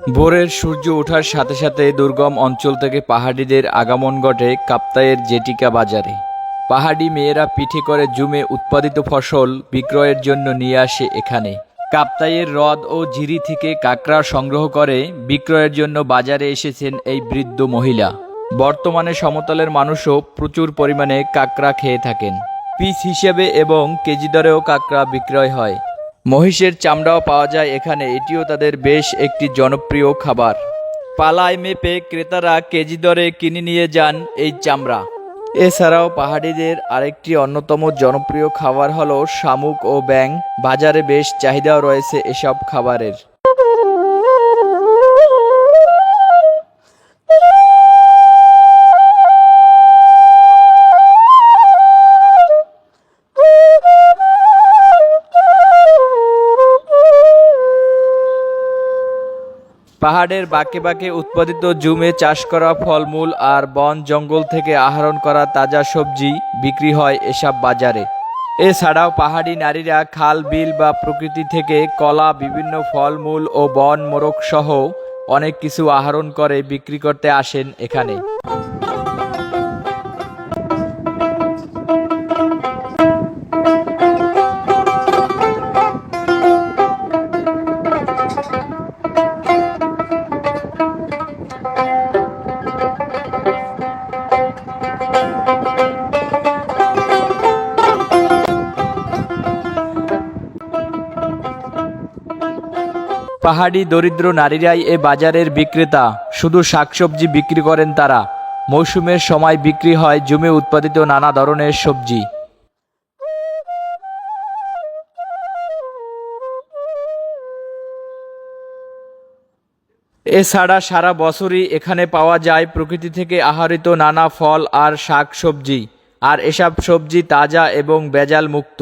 ভোরের সূর্য ওঠার সাথে সাথে দুর্গম অঞ্চল থেকে পাহাড়িদের আগমন ঘটে কাপ্তাইয়ের জেটিকা বাজারে। পাহাড়ি মেয়েরা পিঠে করে জুমে উৎপাদিত ফসল বিক্রয়ের জন্য নিয়ে আসে এখানে। কাপ্তাইয়ের হ্রদ ও ঝিরি থেকে কাঁকড়া সংগ্রহ করে বিক্রয়ের জন্য বাজারে এসেছেন এই বৃদ্ধ মহিলা। বর্তমানে সমতলের মানুষও প্রচুর পরিমাণে কাঁকড়া খেয়ে থাকেন। পিস হিসেবে এবং কেজি দরেও কাঁকড়া বিক্রয় হয়। মহিষের চামড়াও পাওয়া যায় এখানে, এটিও তাদের বেশ একটি জনপ্রিয় খাবার। পালায় মেপে ক্রেতারা কেজি দরে কিনে নিয়ে যান এই চামড়া। এছাড়াও পাহাড়িদের আরেকটি অন্যতম জনপ্রিয় খাবার হলো শামুক ও ব্যাং। বাজারে বেশ চাহিদাও রয়েছে এসব খাবারের। পাহাড়ের বাঁকে বাঁকে উৎপাদিত জুমে চাষ করা ফলমূল আর বন জঙ্গল থেকে আহরণ করা তাজা সবজি বিক্রি হয় এসব বাজারে। এছাড়াও পাহাড়ি নারীরা খাল বিল বা প্রকৃতি থেকে কলা, বিভিন্ন ফলমূল ও বন মোরগ সহ অনেক কিছু আহরণ করে বিক্রি করতে আসেন এখানে। পাহাড়ি দরিদ্র নারীরাই এ বাজারের বিক্রেতা। শুধু শাকসবজি বিক্রি করেন তারা। মৌসুমের সময় বিক্রি হয় জমি উৎপাদিত নানা ধরনের সবজি। এছাড়া সারা বছরই এখানে পাওয়া যায় প্রকৃতি থেকে আহরিত নানা ফল আর শাক সবজি। আর এসব সবজি তাজা এবং ভেজাল মুক্ত।